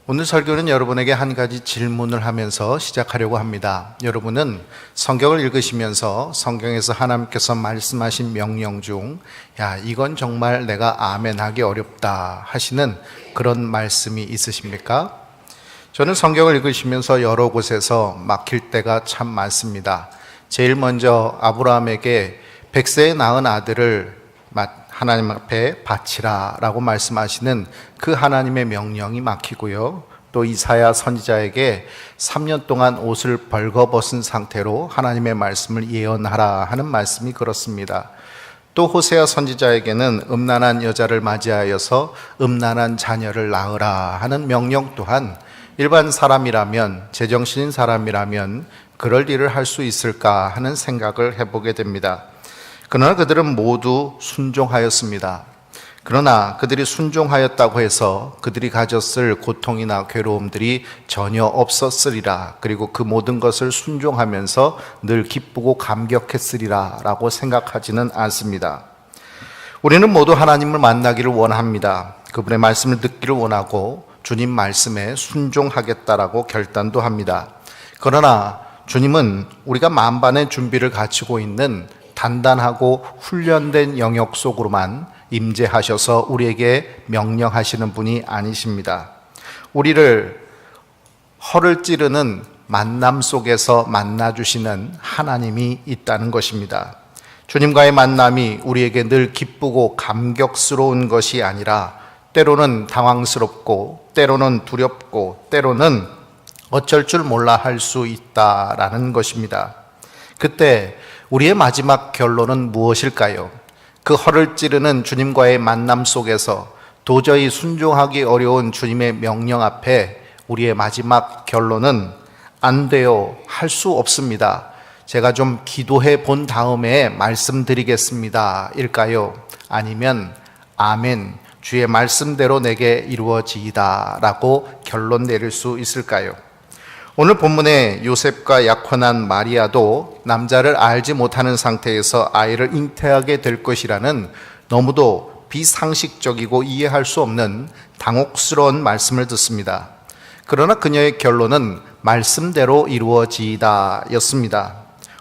오늘 설교는 여러분에게 한 가지 질문을 하면서 시작하려고 합니다. 여러분은 성경을 읽으시면서 성경에서 하나님께서 말씀하신 명령 중 이건 정말 내가 아멘하기 어렵다 하시는 그런 말씀이 있으십니까? 저는 성경을 읽으시면서 여러 곳에서 막힐 때가 참 많습니다. 제일 먼저 아브라함에게 100세에 낳은 아들을 하나님 앞에 바치라 라고 말씀하시는 그 하나님의 명령이 막히고요. 또 이사야 선지자에게 3년 동안 옷을 벌거벗은 상태로 하나님의 말씀을 예언하라 하는 말씀이 그렇습니다. 또 호세아 선지자에게는 음란한 여자를 맞이하여서 음란한 자녀를 낳으라 하는 명령 또한 일반 사람이라면, 제정신인 사람이라면 그럴 일을 할 수 있을까 하는 생각을 해보게 됩니다. 그러나 그들은 모두 순종하였습니다. 그러나 그들이 순종하였다고 해서 그들이 가졌을 고통이나 괴로움들이 전혀 없었으리라, 그리고 그 모든 것을 순종하면서 늘 기쁘고 감격했으리라 라고 생각하지는 않습니다. 우리는 모두 하나님을 만나기를 원합니다. 그분의 말씀을 듣기를 원하고 주님 말씀에 순종하겠다라고 결단도 합니다. 그러나 주님은 우리가 만반의 준비를 갖추고 있는 단단하고 훈련된 영역 속으로만 임재하셔서 우리에게 명령하시는 분이 아니십니다. 우리를 허를 찌르는 만남 속에서 만나주시는 하나님이 있다는 것입니다. 주님과의 만남이 우리에게 늘 기쁘고 감격스러운 것이 아니라 때로는 당황스럽고 때로는 두렵고 때로는 어쩔 줄 몰라 할 수 있다라는 것입니다. 그때 우리의 마지막 결론은 무엇일까요? 그 허를 찌르는 주님과의 만남 속에서 도저히 순종하기 어려운 주님의 명령 앞에 우리의 마지막 결론은 안 돼요, 할 수 없습니다, 제가 좀 기도해 본 다음에 말씀드리겠습니다 일까요? 아니면 아멘, 주의 말씀대로 내게 이루어지이다 라고 결론 내릴 수 있을까요? 오늘 본문에 요셉과 약혼한 마리아도 남자를 알지 못하는 상태에서 아이를 잉태하게 될 것이라는 너무도 비상식적이고 이해할 수 없는 당혹스러운 말씀을 듣습니다. 그러나 그녀의 결론은 말씀대로 이루어지이다 였습니다.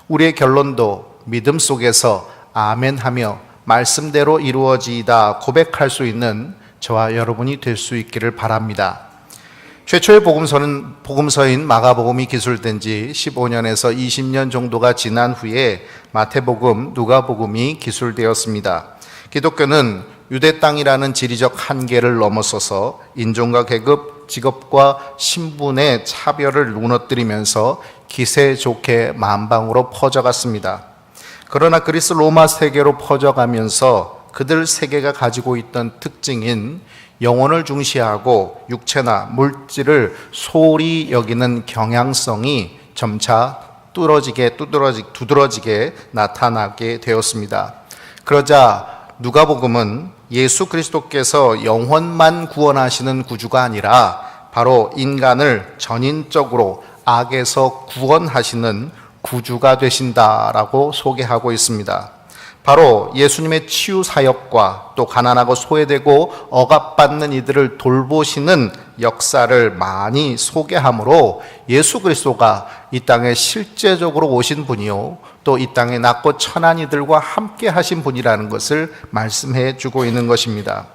우리의 결론도 믿음 속에서 아멘하며 말씀대로 이루어지이다 고백할 수 있는 저와 여러분이 될 수 있기를 바랍니다. 최초의 복음서인 마가복음이 기술된 지 15년에서 20년 정도가 지난 후에 마태복음, 누가복음이 기술되었습니다. 기독교는 유대 땅이라는 지리적 한계를 넘어서서 인종과 계급, 직업과 신분의 차별을 무너뜨리면서 기세 좋게 만방으로 퍼져갔습니다. 그러나 그리스 로마 세계로 퍼져가면서 그들 세계가 가지고 있던 특징인 영혼을 중시하고 육체나 물질을 소홀히 여기는 경향성이 점차 두드러지게 나타나게 되었습니다. 그러자 누가복음은 예수 그리스도께서 영혼만 구원하시는 구주가 아니라 바로 인간을 전인적으로 악에서 구원하시는 구주가 되신다라고 소개하고 있습니다. 바로 예수님의 치유 사역과 또 가난하고 소외되고 억압받는 이들을 돌보시는 역사를 많이 소개하므로 예수 그리스도가 이 땅에 실제적으로 오신 분이요, 또 이 땅에 낮고 천한 이들과 함께 하신 분이라는 것을 말씀해 주고 있는 것입니다.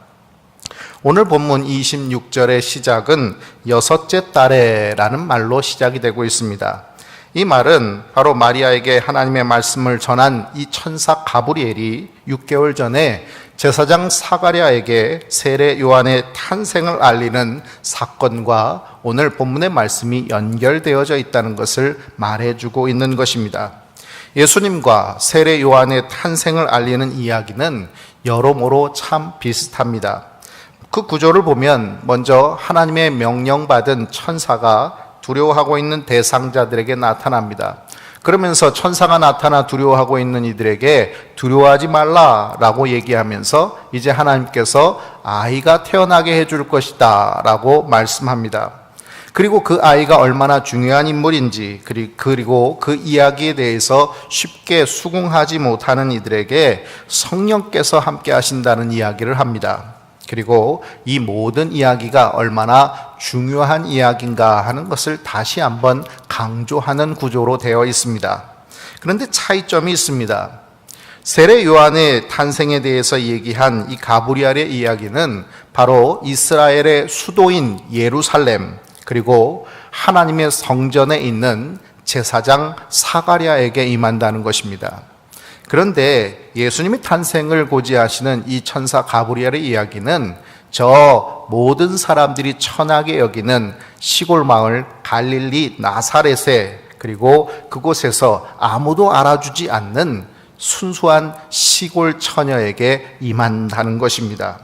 오늘 본문 26절의 시작은 여섯째 달에라는 말로 시작이 되고 있습니다. 이 말은 바로 마리아에게 하나님의 말씀을 전한 이 천사 가브리엘이 6개월 전에 제사장 사가랴에게 세례 요한의 탄생을 알리는 사건과 오늘 본문의 말씀이 연결되어져 있다는 것을 말해주고 있는 것입니다. 예수님과 세례 요한의 탄생을 알리는 이야기는 여러모로 참 비슷합니다. 그 구조를 보면 먼저 하나님의 명령받은 천사가 두려워하고 있는 대상자들에게 나타납니다. 그러면서 천사가 나타나 두려워하고 있는 이들에게 두려워하지 말라라고 얘기하면서 이제 하나님께서 아이가 태어나게 해줄 것이다 라고 말씀합니다. 그리고 그 아이가 얼마나 중요한 인물인지, 그리고 그 이야기에 대해서 쉽게 수긍하지 못하는 이들에게 성령께서 함께 하신다는 이야기를 합니다. 그리고 이 모든 이야기가 얼마나 중요한 이야기인가 하는 것을 다시 한번 강조하는 구조로 되어 있습니다. 그런데 차이점이 있습니다. 세례 요한의 탄생에 대해서 얘기한 이 가브리엘의 이야기는 바로 이스라엘의 수도인 예루살렘, 그리고 하나님의 성전에 있는 제사장 사가랴에게 임한다는 것입니다. 그런데 예수님의 탄생을 고지하시는 이 천사 가브리엘의 이야기는 저 모든 사람들이 천하게 여기는 시골 마을 갈릴리 나사렛에, 그리고 그곳에서 아무도 알아주지 않는 순수한 시골 처녀에게 임한다는 것입니다.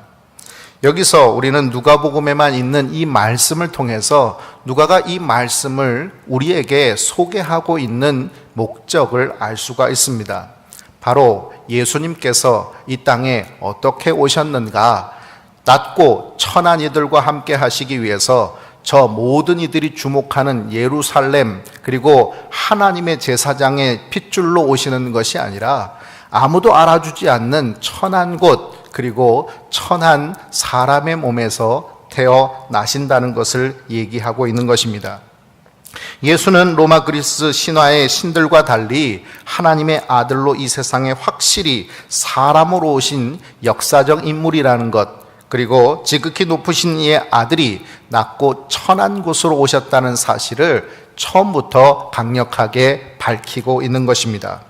여기서 우리는 누가복음에만 있는 이 말씀을 통해서 누가가 이 말씀을 우리에게 소개하고 있는 목적을 알 수가 있습니다. 바로 예수님께서 이 땅에 어떻게 오셨는가, 낮고 천한 이들과 함께 하시기 위해서 저 모든 이들이 주목하는 예루살렘, 그리고 하나님의 제사장의 핏줄로 오시는 것이 아니라 아무도 알아주지 않는 천한 곳, 그리고 천한 사람의 몸에서 태어나신다는 것을 얘기하고 있는 것입니다. 예수는 로마 그리스 신화의 신들과 달리 하나님의 아들로 이 세상에 확실히 사람으로 오신 역사적 인물이라는 것, 그리고 지극히 높으신 이의 아들이 낮고 천한 곳으로 오셨다는 사실을 처음부터 강력하게 밝히고 있는 것입니다.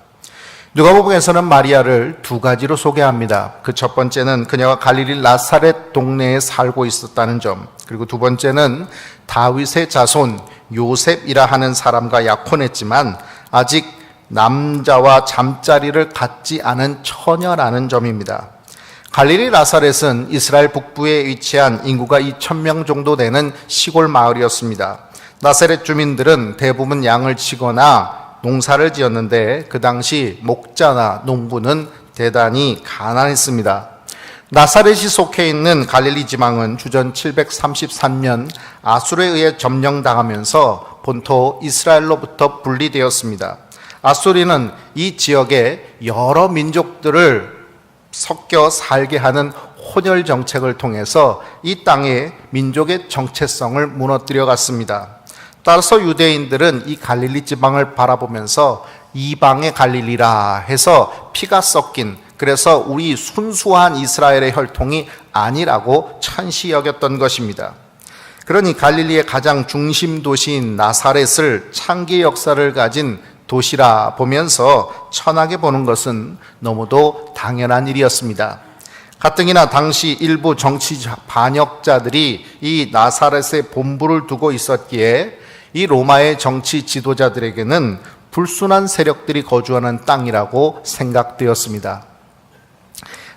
누가복음에서는 마리아를 두 가지로 소개합니다. 그 첫 번째는 그녀가 갈릴리 나사렛 동네에 살고 있었다는 점, 그리고 두 번째는 다윗의 자손 요셉이라 하는 사람과 약혼했지만 아직 남자와 잠자리를 갖지 않은 처녀라는 점입니다. 갈릴리 나사렛은 이스라엘 북부에 위치한 인구가 2,000명 정도 되는 시골 마을이었습니다. 나사렛 주민들은 대부분 양을 치거나 농사를 지었는데 그 당시 목자나 농부는 대단히 가난했습니다. 나사렛이 속해 있는 갈릴리 지방은 주전 733년 아술에 의해 점령당하면서 본토 이스라엘로부터 분리되었습니다. 아수리는 이 지역에 여러 민족들을 섞여 살게 하는 혼혈 정책을 통해서 이 땅의 민족의 정체성을 무너뜨려 갔습니다. 따라서 유대인들은 이 갈릴리 지방을 바라보면서 이방의 갈릴리라 해서 피가 섞인, 그래서 우리 순수한 이스라엘의 혈통이 아니라고 천시 여겼던 것입니다. 그러니 갈릴리의 가장 중심 도시인 나사렛을 창기 역사를 가진 도시라 보면서 천하게 보는 것은 너무도 당연한 일이었습니다. 가뜩이나 당시 일부 정치 반역자들이 이 나사렛에 본부를 두고 있었기에 이 로마의 정치 지도자들에게는 불순한 세력들이 거주하는 땅이라고 생각되었습니다.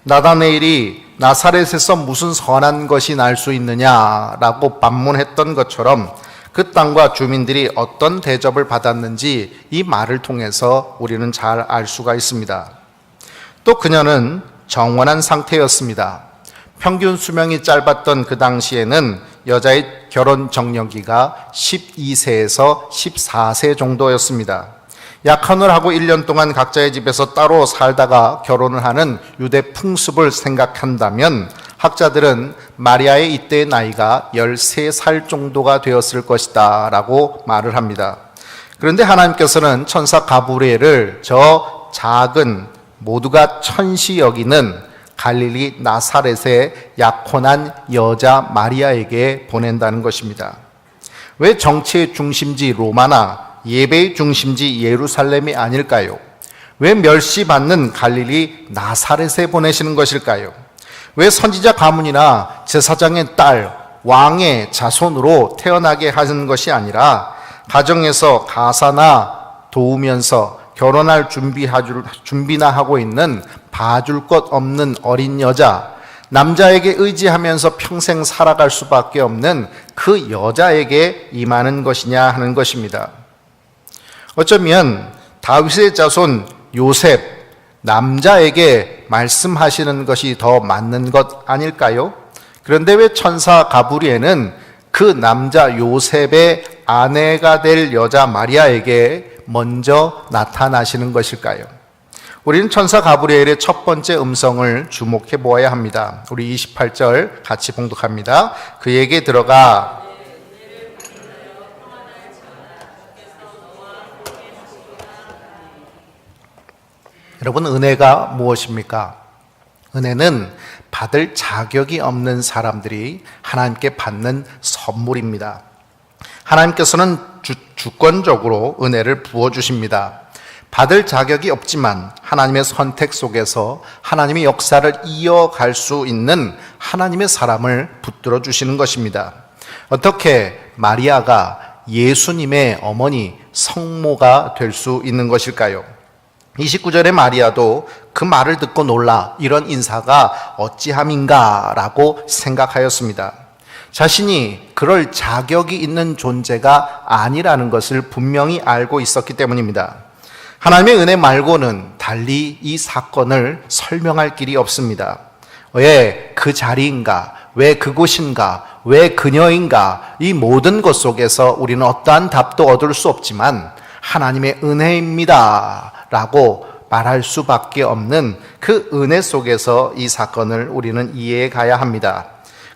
나다네일이 나사렛에서 무슨 선한 것이 날 수 있느냐라고 반문했던 것처럼 그 땅과 주민들이 어떤 대접을 받았는지 이 말을 통해서 우리는 잘 알 수가 있습니다. 또 그녀는 정원한 상태였습니다. 평균 수명이 짧았던 그 당시에는 여자의 결혼 정년기가 12세에서 14세 정도였습니다. 약혼을 하고 1년 동안 각자의 집에서 따로 살다가 결혼을 하는 유대 풍습을 생각한다면 학자들은 마리아의 이때의 나이가 13살 정도가 되었을 것이다 라고 말을 합니다. 그런데 하나님께서는 천사 가브리엘을 저 작은 모두가 천시 여기는 갈릴리 나사렛의 약혼한 여자 마리아에게 보낸다는 것입니다. 왜 정치의 중심지 로마나 예배의 중심지 예루살렘이 아닐까요? 왜 멸시받는 갈릴리 나사렛에 보내시는 것일까요? 왜 선지자 가문이나 제사장의 딸, 왕의 자손으로 태어나게 하는 것이 아니라 가정에서 가사나 도우면서 결혼할 준비나 하고 있는 봐줄 것 없는 어린 여자, 남자에게 의지하면서 평생 살아갈 수밖에 없는 그 여자에게 임하는 것이냐 하는 것입니다. 어쩌면 다윗의 자손 요셉, 남자에게 말씀하시는 것이 더 맞는 것 아닐까요? 그런데 왜 천사 가브리엘은 그 남자 요셉의 아내가 될 여자 마리아에게 먼저 나타나시는 것일까요? 우리는 천사 가브리엘의 첫 번째 음성을 주목해 보아야 합니다. 우리 28절 같이 봉독합니다. 그에게 들어가 여러분, 은혜가 무엇입니까? 은혜는 받을 자격이 없는 사람들이 하나님께 받는 선물입니다. 하나님께서는 주권적으로 은혜를 부어주십니다. 받을 자격이 없지만 하나님의 선택 속에서 하나님의 역사를 이어갈 수 있는 하나님의 사람을 붙들어 주시는 것입니다. 어떻게 마리아가 예수님의 어머니 성모가 될 수 있는 것일까요? 29절의 마리아도 그 말을 듣고 놀라 이런 인사가 어찌함인가 라고 생각하였습니다. 자신이 그럴 자격이 있는 존재가 아니라는 것을 분명히 알고 있었기 때문입니다. 하나님의 은혜 말고는 달리 이 사건을 설명할 길이 없습니다. 왜 그 자리인가? 왜 그곳인가? 왜 그녀인가? 이 모든 것 속에서 우리는 어떠한 답도 얻을 수 없지만 하나님의 은혜입니다 라고 말할 수밖에 없는 그 은혜 속에서 이 사건을 우리는 이해해 가야 합니다.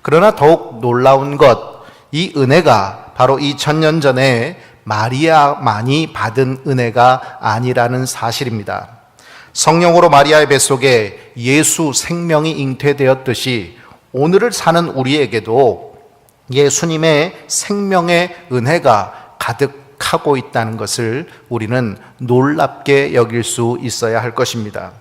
그러나 더욱 놀라운 것, 이 은혜가 바로 2000년 전에 마리아만이 받은 은혜가 아니라는 사실입니다. 성령으로 마리아의 뱃속에 예수 생명이 잉태되었듯이 오늘을 사는 우리에게도 예수님의 생명의 은혜가 가득하고 있다는 것을 우리는 놀랍게 여길 수 있어야 할 것입니다.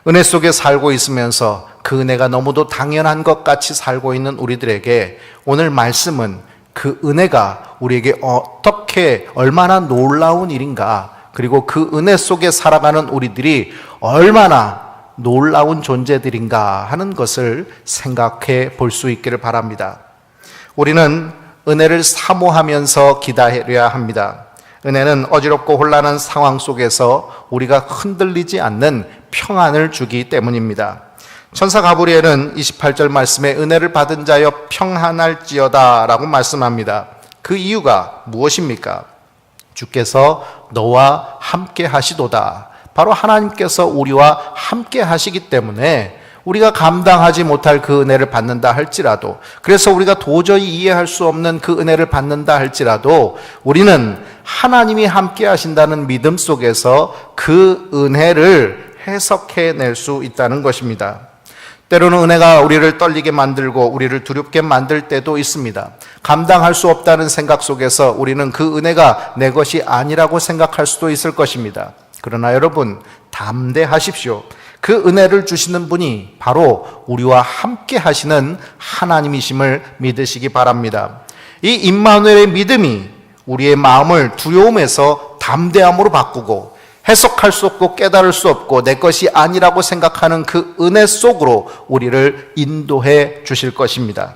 은혜 속에 살고 있으면서 그 은혜가 너무도 당연한 것 같이 살고 있는 우리들에게 오늘 말씀은 그 은혜가 우리에게 어떻게 얼마나 놀라운 일인가, 그리고 그 은혜 속에 살아가는 우리들이 얼마나 놀라운 존재들인가 하는 것을 생각해 볼 수 있기를 바랍니다. 우리는 은혜를 사모하면서 기다려야 합니다. 은혜는 어지럽고 혼란한 상황 속에서 우리가 흔들리지 않는 평안을 주기 때문입니다. 천사 가브리엘은 28절 말씀에 은혜를 받은 자여 평안할지어다 라고 말씀합니다. 그 이유가 무엇입니까? 주께서 너와 함께 하시도다. 바로 하나님께서 우리와 함께 하시기 때문에 우리가 감당하지 못할 그 은혜를 받는다 할지라도, 그래서 우리가 도저히 이해할 수 없는 그 은혜를 받는다 할지라도 우리는 하나님이 함께 하신다는 믿음 속에서 그 은혜를 해석해낼 수 있다는 것입니다. 때로는 은혜가 우리를 떨리게 만들고 우리를 두렵게 만들 때도 있습니다. 감당할 수 없다는 생각 속에서 우리는 그 은혜가 내 것이 아니라고 생각할 수도 있을 것입니다. 그러나 여러분, 담대하십시오. 그 은혜를 주시는 분이 바로 우리와 함께 하시는 하나님이심을 믿으시기 바랍니다. 이 임마누엘의 믿음이 우리의 마음을 두려움에서 담대함으로 바꾸고 해석할 수 없고 깨달을 수 없고 내 것이 아니라고 생각하는 그 은혜 속으로 우리를 인도해 주실 것입니다.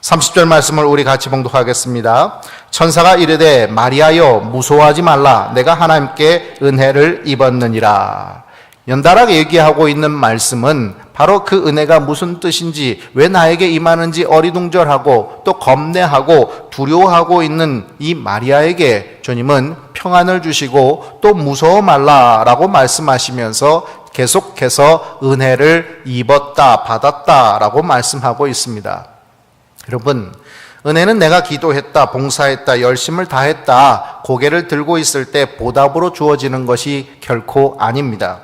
30절 말씀을 우리 같이 봉독하겠습니다. 천사가 이르되 마리아여 무서워하지 말라, 내가 하나님께 은혜를 입었느니라. 연달아게 얘기하고 있는 말씀은 바로 그 은혜가 무슨 뜻인지, 왜 나에게 임하는지 어리둥절하고 또 겁내하고 두려워하고 있는 이 마리아에게 주님은 평안을 주시고 또 무서워 말라라고 말씀하시면서 계속해서 은혜를 입었다, 받았다라고 말씀하고 있습니다. 여러분, 은혜는 내가 기도했다, 봉사했다, 열심을 다했다, 고개를 들고 있을 때 보답으로 주어지는 것이 결코 아닙니다.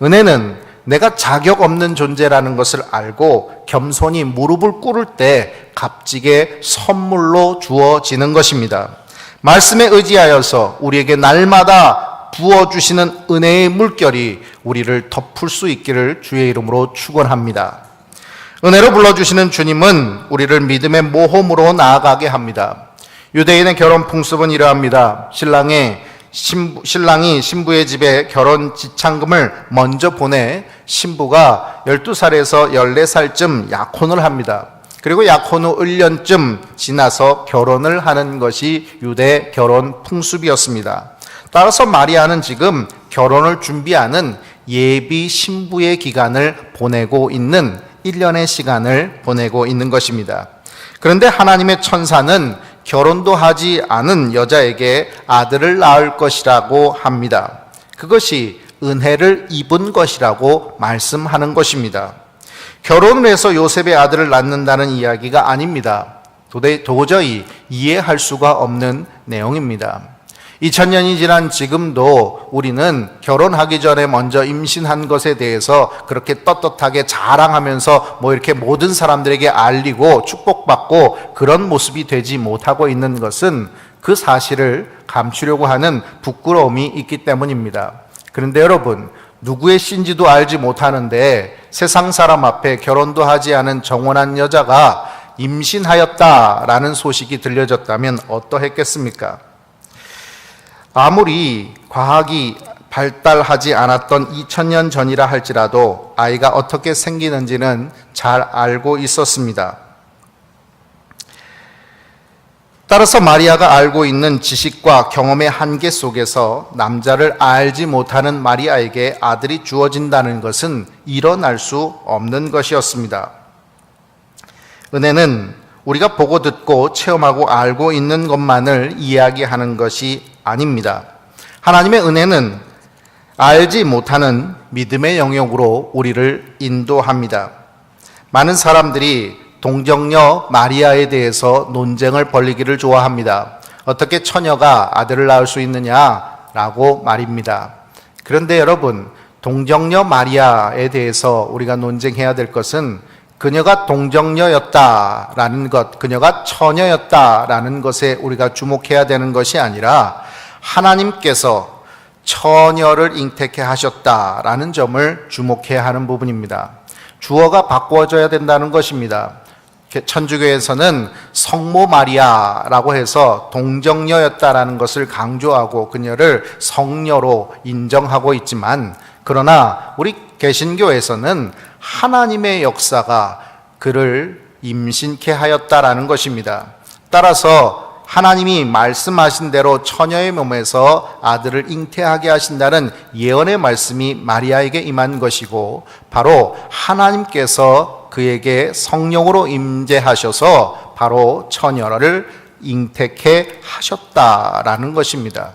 은혜는 내가 자격 없는 존재라는 것을 알고 겸손히 무릎을 꿇을 때 값지게 선물로 주어지는 것입니다. 말씀에 의지하여서 우리에게 날마다 부어주시는 은혜의 물결이 우리를 덮을 수 있기를 주의 이름으로 축원합니다. 은혜로 불러주시는 주님은 우리를 믿음의 모험으로 나아가게 합니다. 유대인의 결혼 풍습은 이러합니다. 신랑이 신부의 집에 결혼 지참금을 먼저 보내 신부가 12살에서 14살쯤 약혼을 합니다. 그리고 약혼 후 1년쯤 지나서 결혼을 하는 것이 유대 결혼 풍습이었습니다. 따라서 마리아는 지금 결혼을 준비하는 예비 신부의 기간을 보내고 있는 1년의 시간을 보내고 있는 것입니다. 그런데 하나님의 천사는 결혼도 하지 않은 여자에게 아들을 낳을 것이라고 합니다. 그것이 은혜를 입은 것이라고 말씀하는 것입니다. 결혼을 해서 요셉의 아들을 낳는다는 이야기가 아닙니다. 도저히 이해할 수가 없는 내용입니다. 2000년이 지난 지금도 우리는 결혼하기 전에 먼저 임신한 것에 대해서 그렇게 떳떳하게 자랑하면서 이렇게 모든 사람들에게 알리고 축복받고 그런 모습이 되지 못하고 있는 것은 그 사실을 감추려고 하는 부끄러움이 있기 때문입니다. 그런데 여러분, 누구의 씨인지도 알지 못하는데 세상 사람 앞에 결혼도 하지 않은 정혼한 여자가 임신하였다라는 소식이 들려졌다면 어떠했겠습니까? 아무리 과학이 발달하지 않았던 2000년 전이라 할지라도 아이가 어떻게 생기는지는 잘 알고 있었습니다. 따라서 마리아가 알고 있는 지식과 경험의 한계 속에서 남자를 알지 못하는 마리아에게 아들이 주어진다는 것은 일어날 수 없는 것이었습니다. 은혜는 우리가 보고 듣고 체험하고 알고 있는 것만을 이야기하는 것이 아닙니다. 하나님의 은혜는 알지 못하는 믿음의 영역으로 우리를 인도합니다. 많은 사람들이 동정녀 마리아에 대해서 논쟁을 벌이기를 좋아합니다. 어떻게 처녀가 아들을 낳을 수 있느냐라고 말입니다. 그런데 여러분, 동정녀 마리아에 대해서 우리가 논쟁해야 될 것은 그녀가 동정녀였다라는 것, 그녀가 처녀였다라는 것에 우리가 주목해야 되는 것이 아니라 하나님께서 처녀를 잉태케 하셨다라는 점을 주목해야 하는 부분입니다. 주어가 바꿔져야 된다는 것입니다. 천주교에서는 성모 마리아라고 해서 동정녀였다라는 것을 강조하고 그녀를 성녀로 인정하고 있지만, 그러나 우리 개신교에서는 하나님의 역사가 그를 임신케 하였다라는 것입니다. 따라서 하나님이 말씀하신 대로 처녀의 몸에서 아들을 잉태하게 하신다는 예언의 말씀이 마리아에게 임한 것이고, 바로 하나님께서 그에게 성령으로 임재하셔서 바로 처녀를 잉태케 하셨다라는 것입니다.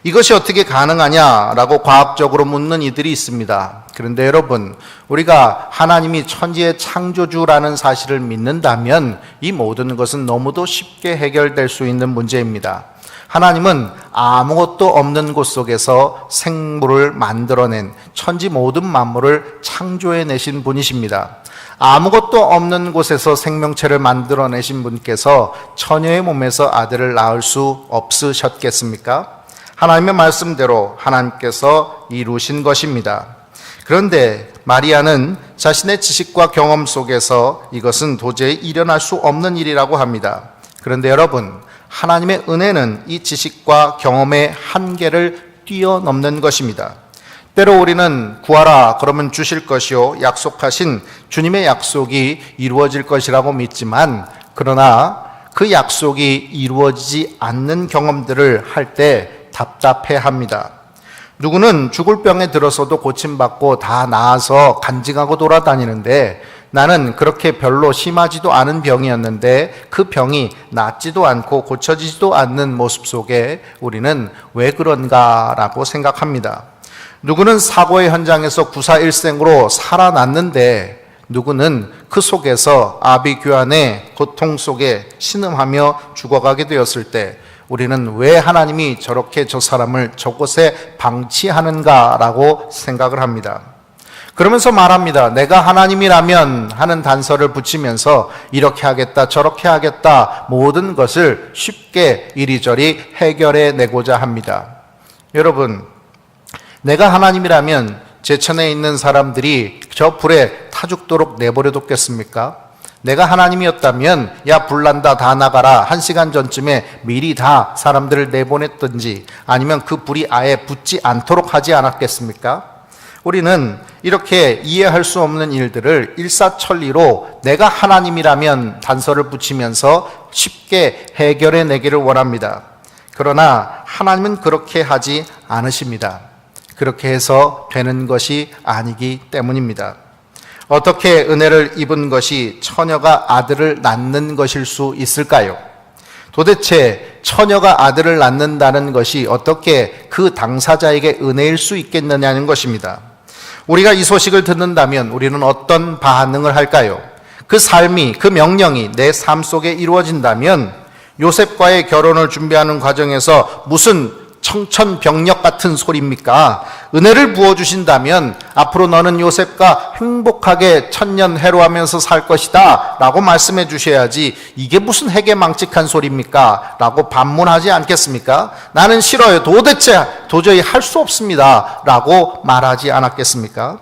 이것이 어떻게 가능하냐라고 과학적으로 묻는 이들이 있습니다. 그런데 여러분, 우리가 하나님이 천지의 창조주라는 사실을 믿는다면 이 모든 것은 너무도 쉽게 해결될 수 있는 문제입니다. 하나님은 아무것도 없는 곳 속에서 생물을 만들어낸 천지 모든 만물을 창조해내신 분이십니다. 아무것도 없는 곳에서 생명체를 만들어내신 분께서 처녀의 몸에서 아들을 낳을 수 없으셨겠습니까? 하나님의 말씀대로 하나님께서 이루신 것입니다. 그런데 마리아는 자신의 지식과 경험 속에서 이것은 도저히 일어날 수 없는 일이라고 합니다. 그런데 여러분, 하나님의 은혜는 이 지식과 경험의 한계를 뛰어넘는 것입니다. 때로 우리는 구하라 그러면 주실 것이요 약속하신 주님의 약속이 이루어질 것이라고 믿지만, 그러나 그 약속이 이루어지지 않는 경험들을 할 때 답답해합니다. 누구는 죽을 병에 들어서도 고침받고 다 나아서 간증하고 돌아다니는데, 나는 그렇게 별로 심하지도 않은 병이었는데 그 병이 낫지도 않고 고쳐지지도 않는 모습 속에 우리는 왜 그런가라고 생각합니다. 누구는 사고의 현장에서 구사일생으로 살아났는데, 누구는 그 속에서 아비규환의 고통 속에 신음하며 죽어가게 되었을 때 우리는 왜 하나님이 저렇게 저 사람을 저곳에 방치하는가라고 생각을 합니다. 그러면서 말합니다. 내가 하나님이라면 하는 단서를 붙이면서 이렇게 하겠다 저렇게 하겠다 모든 것을 쉽게 이리저리 해결해 내고자 합니다. 여러분, 내가 하나님이라면 제천에 있는 사람들이 저 불에 타 죽도록 내버려 뒀겠습니까? 내가 하나님이었다면 야 불난다 다 나가라 1시간 전쯤에 미리 다 사람들을 내보냈든지 아니면 그 불이 아예 붙지 않도록 하지 않았겠습니까? 우리는 이렇게 이해할 수 없는 일들을 일사천리로 내가 하나님이라면 단서를 붙이면서 쉽게 해결해 내기를 원합니다. 그러나 하나님은 그렇게 하지 않으십니다. 그렇게 해서 되는 것이 아니기 때문입니다. 어떻게 은혜를 입은 것이 처녀가 아들을 낳는 것일 수 있을까요? 도대체 처녀가 아들을 낳는다는 것이 어떻게 그 당사자에게 은혜일 수 있겠느냐는 것입니다. 우리가 이 소식을 듣는다면 우리는 어떤 반응을 할까요? 그 삶이, 그 명령이 내 삶 속에 이루어진다면 요셉과의 결혼을 준비하는 과정에서 무슨 청천벽력 같은 소리입니까? 은혜를 부어주신다면 앞으로 너는 요셉과 행복하게 천년해로하면서 살 것이다 라고 말씀해 주셔야지 이게 무슨 해괴망측한 소리입니까? 라고 반문하지 않겠습니까? 나는 싫어요. 도저히 할 수 없습니다 라고 말하지 않았겠습니까?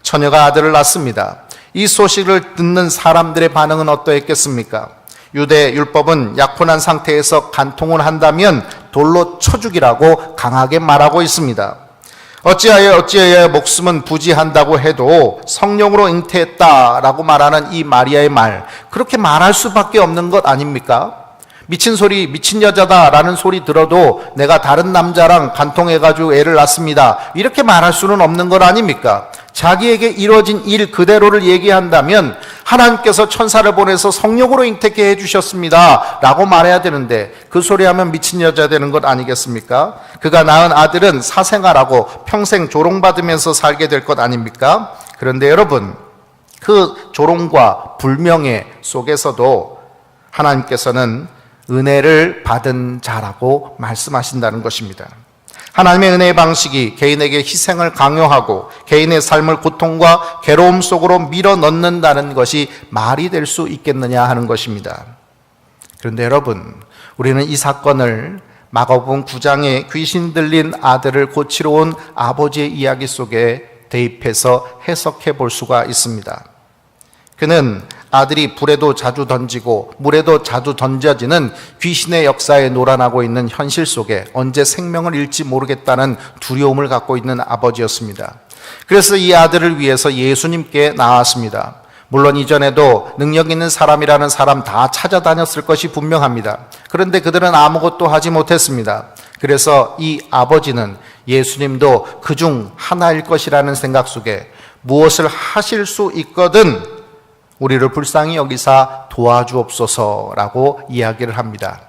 처녀가 아들을 낳습니다. 이 소식을 듣는 사람들의 반응은 어떠했겠습니까? 유대 율법은 약혼한 상태에서 간통을 한다면 돌로 쳐 죽이라고 강하게 말하고 있습니다. 어찌하여 목숨은 부지한다고 해도 성령으로 잉태했다라고 말하는 이 마리아의 말, 그렇게 말할 수밖에 없는 것 아닙니까? 미친 여자다라는 소리 들어도 내가 다른 남자랑 간통해가지고 애를 낳습니다, 이렇게 말할 수는 없는 것 아닙니까? 자기에게 이루어진 일 그대로를 얘기한다면 하나님께서 천사를 보내서 성령으로 잉태케 해주셨습니다 라고 말해야 되는데 그 소리하면 미친 여자 되는 것 아니겠습니까? 그가 낳은 아들은 사생아라고 평생 조롱받으면서 살게 될 것 아닙니까? 그런데 여러분, 그 조롱과 불명예 속에서도 하나님께서는 은혜를 받은 자라고 말씀하신다는 것입니다. 하나님의 은혜의 방식이 개인에게 희생을 강요하고 개인의 삶을 고통과 괴로움 속으로 밀어넣는다는 것이 말이 될 수 있겠느냐 하는 것입니다. 그런데 여러분, 우리는 이 사건을 마가복음 9장에 귀신 들린 아들을 고치러 온 아버지의 이야기 속에 대입해서 해석해 볼 수가 있습니다. 그는 아들이 불에도 자주 던지고 물에도 자주 던져지는 귀신의 역사에 놀아나고 있는 현실 속에 언제 생명을 잃지 모르겠다는 두려움을 갖고 있는 아버지였습니다. 그래서 이 아들을 위해서 예수님께 나왔습니다. 물론 이전에도 능력 있는 사람이라는 사람 다 찾아다녔을 것이 분명합니다. 그런데 그들은 아무것도 하지 못했습니다. 그래서 이 아버지는 예수님도 그중 하나일 것이라는 생각 속에 무엇을 하실 수 있거든 우리를 불쌍히 여기사 도와주옵소서라고 이야기를 합니다.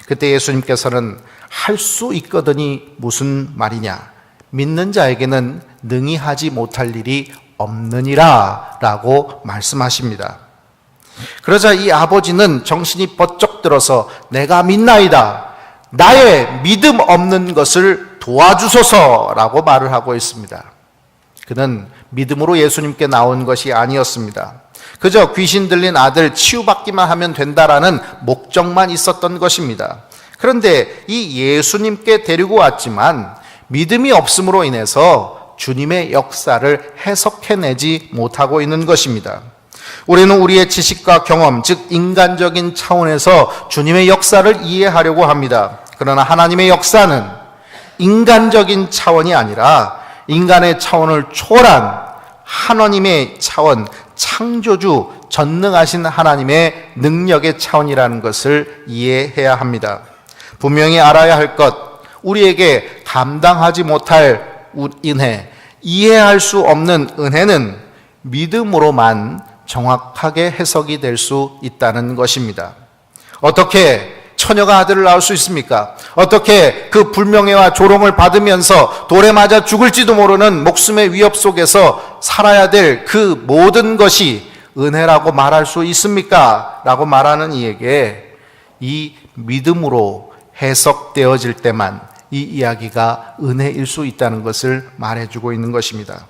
그때 예수님께서는 할 수 있거든이 무슨 말이냐? 믿는 자에게는 능히 하지 못할 일이 없느니라 라고 말씀하십니다. 그러자 이 아버지는 정신이 번쩍 들어서 내가 믿나이다, 나의 믿음 없는 것을 도와주소서라고 말을 하고 있습니다. 그는 믿음으로 예수님께 나온 것이 아니었습니다. 그저 귀신 들린 아들 치유받기만 하면 된다라는 목적만 있었던 것입니다. 그런데 이 예수님께 데리고 왔지만 믿음이 없음으로 인해서 주님의 역사를 해석해내지 못하고 있는 것입니다. 우리는 우리의 지식과 경험, 즉 인간적인 차원에서 주님의 역사를 이해하려고 합니다. 그러나 하나님의 역사는 인간적인 차원이 아니라 인간의 차원을 초월한 하나님의 차원, 창조주, 전능하신 하나님의 능력의 차원이라는 것을 이해해야 합니다. 분명히 알아야 할 것, 우리에게 감당하지 못할 은혜, 이해할 수 없는 은혜는 믿음으로만 정확하게 해석이 될 수 있다는 것입니다. 어떻게 처녀가 아들을 낳을 수 있습니까? 어떻게 그 불명예와 조롱을 받으면서 돌에 맞아 죽을지도 모르는 목숨의 위협 속에서 살아야 될 그 모든 것이 은혜라고 말할 수 있습니까? 라고 말하는 이에게 이 믿음으로 해석되어질 때만 이 이야기가 은혜일 수 있다는 것을 말해주고 있는 것입니다.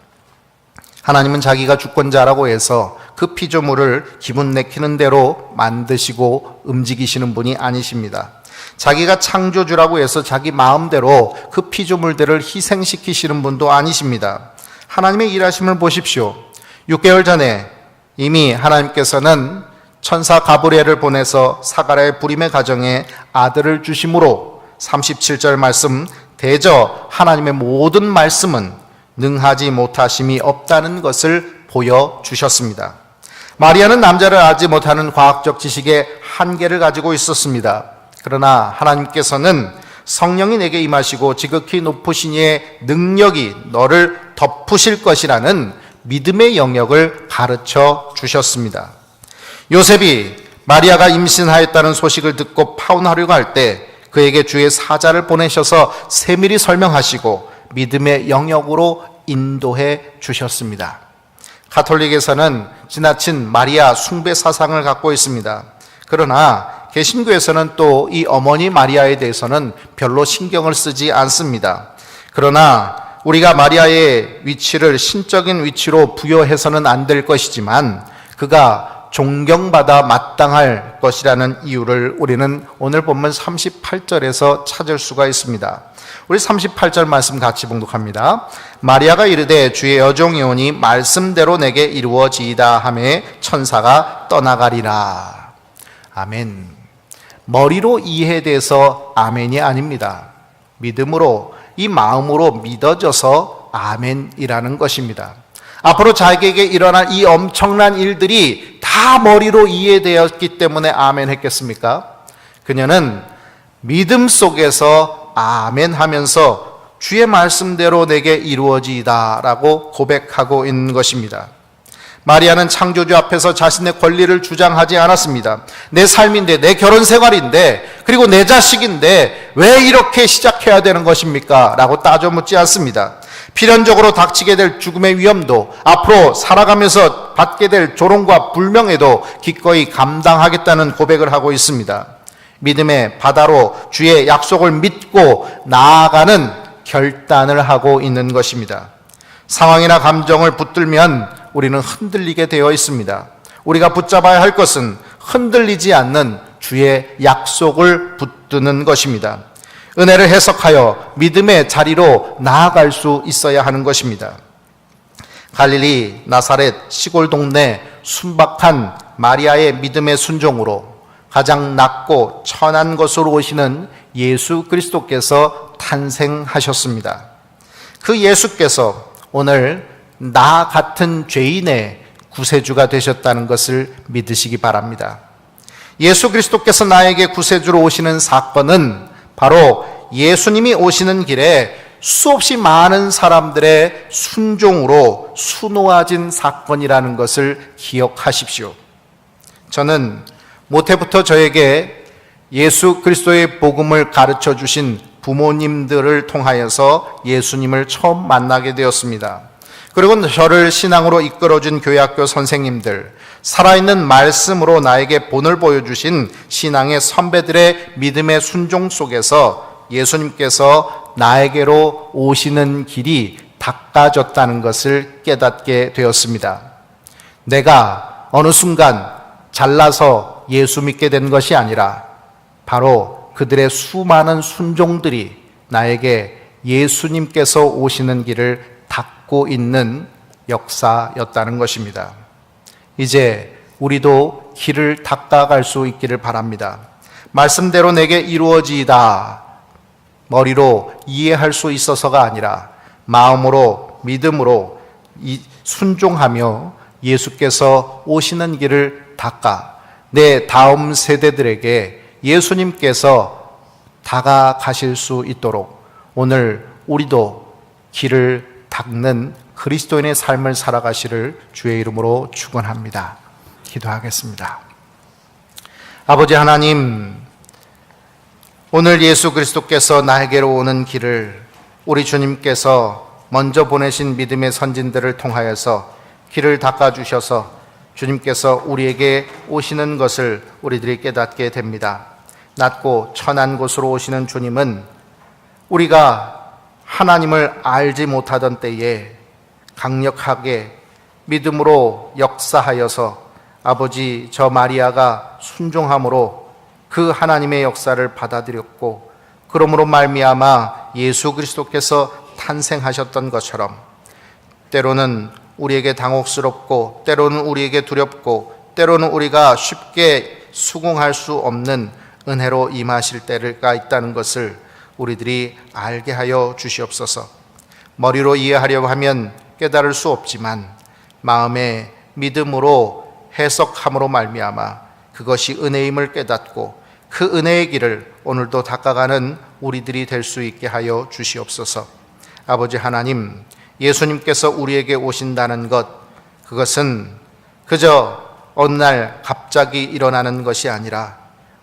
하나님은 자기가 주권자라고 해서 그 피조물을 기분 내키는 대로 만드시고 움직이시는 분이 아니십니다. 자기가 창조주라고 해서 자기 마음대로 그 피조물들을 희생시키시는 분도 아니십니다. 하나님의 일하심을 보십시오. 6개월 전에 이미 하나님께서는 천사 가브리엘을 보내서 사가랴의 불임의 가정에 아들을 주심으로 37절 말씀, 대저 하나님의 모든 말씀은 능하지 못하심이 없다는 것을 보여주셨습니다. 마리아는 남자를 알지 못하는 과학적 지식의 한계를 가지고 있었습니다. 그러나 하나님께서는 성령이 내게 임하시고 지극히 높으신 이의 능력이 너를 덮으실 것이라는 믿음의 영역을 가르쳐 주셨습니다. 요셉이 마리아가 임신하였다는 소식을 듣고 파혼하려고 할 때 그에게 주의 사자를 보내셔서 세밀히 설명하시고 믿음의 영역으로 인도해 주셨습니다. 가톨릭에서는 지나친 마리아 숭배 사상을 갖고 있습니다. 그러나 개신교에서는 또 이 어머니 마리아에 대해서는 별로 신경을 쓰지 않습니다. 그러나 우리가 마리아의 위치를 신적인 위치로 부여해서는 안 될 것이지만 그가 존경받아 마땅할 것이라는 이유를 우리는 오늘 본문 38절에서 찾을 수가 있습니다. 우리 38절 말씀 같이 봉독합니다. 마리아가 이르되 주의 여종이 오니 말씀대로 내게 이루어지이다 하매 천사가 떠나가리라. 아멘. 머리로 이해돼서 아멘이 아닙니다. 믿음으로, 이 마음으로 믿어져서 아멘이라는 것입니다. 앞으로 자기에게 일어날 이 엄청난 일들이 다 머리로 이해되었기 때문에 아멘 했겠습니까? 그녀는 믿음 속에서 아멘 하면서 주의 말씀대로 내게 이루어지이다 라고 고백하고 있는 것입니다. 마리아는 창조주 앞에서 자신의 권리를 주장하지 않았습니다. 내 삶인데, 내 결혼 생활인데, 그리고 내 자식인데 왜 이렇게 시작해야 되는 것입니까? 라고 따져 묻지 않습니다. 필연적으로 닥치게 될 죽음의 위험도, 앞으로 살아가면서 받게 될 조롱과 불명예도 기꺼이 감당하겠다는 고백을 하고 있습니다. 믿음의 바다로 주의 약속을 믿고 나아가는 결단을 하고 있는 것입니다. 상황이나 감정을 붙들면 우리는 흔들리게 되어 있습니다. 우리가 붙잡아야 할 것은 흔들리지 않는 주의 약속을 붙드는 것입니다. 은혜를 해석하여 믿음의 자리로 나아갈 수 있어야 하는 것입니다. 갈릴리 나사렛 시골 동네 순박한 마리아의 믿음의 순종으로 가장 낮고 천한 것으로 오시는 예수 그리스도께서 탄생하셨습니다. 그 예수께서 오늘 나 같은 죄인의 구세주가 되셨다는 것을 믿으시기 바랍니다. 예수 그리스도께서 나에게 구세주로 오시는 사건은 바로 예수님이 오시는 길에 수없이 많은 사람들의 순종으로 수놓아진 사건이라는 것을 기억하십시오. 저는 모태부터 저에게 예수 그리스도의 복음을 가르쳐 주신 부모님들을 통하여서 예수님을 처음 만나게 되었습니다. 그리고 저를 신앙으로 이끌어준 교회학교 선생님들, 살아있는 말씀으로 나에게 본을 보여주신 신앙의 선배들의 믿음의 순종 속에서 예수님께서 나에게로 오시는 길이 닦아졌다는 것을 깨닫게 되었습니다. 내가 어느 순간 잘나서 예수 믿게 된 것이 아니라 바로 그들의 수많은 순종들이 나에게 예수님께서 오시는 길을 닦고 있는 역사였다는 것입니다. 이제 우리도 길을 닦아갈 수 있기를 바랍니다. 말씀대로 내게 이루어지이다. 머리로 이해할 수 있어서가 아니라 마음으로, 믿음으로 순종하며 예수께서 오시는 길을 닦아 내 다음 세대들에게 예수님께서 다가가실 수 있도록 오늘 우리도 길을 닦는 그리스도인의 삶을 살아가시를 주의 이름으로 축원합니다. 기도하겠습니다. 아버지 하나님, 오늘 예수 그리스도께서 나에게로 오는 길을 우리 주님께서 먼저 보내신 믿음의 선진들을 통하여서 길을 닦아주셔서 주님께서 우리에게 오시는 것을 우리들이 깨닫게 됩니다. 낮고 천한 곳으로 오시는 주님은 우리가 하나님을 알지 못하던 때에 강력하게 믿음으로 역사하여서 아버지 저 마리아가 순종함으로 그 하나님의 역사를 받아들였고 그러므로 말미암아 예수 그리스도께서 탄생하셨던 것처럼 때로는 우리에게 당혹스럽고 때로는 우리에게 두렵고 때로는 우리가 쉽게 수긍할 수 없는 은혜로 임하실 때가 있다는 것을 우리들이 알게 하여 주시옵소서. 머리로 이해하려고 하면 깨달을 수 없지만 마음의 믿음으로 해석함으로 말미암아 그것이 은혜임을 깨닫고 그 은혜의 길을 오늘도 닦아가는 우리들이 될 수 있게 하여 주시옵소서. 아버지 하나님, 예수님께서 우리에게 오신다는 것, 그것은 그저 어느 날 갑자기 일어나는 것이 아니라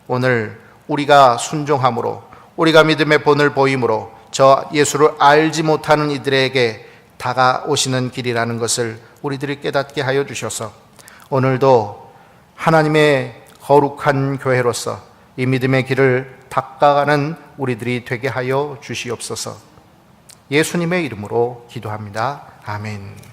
오늘 우리가 순종함으로, 우리가 믿음의 본을 보임으로 저 예수를 알지 못하는 이들에게 다가오시는 길이라는 것을 우리들이 깨닫게 하여 주셔서 오늘도 하나님의 거룩한 교회로서 이 믿음의 길을 닦아가는 우리들이 되게 하여 주시옵소서. 예수님의 이름으로 기도합니다. 아멘.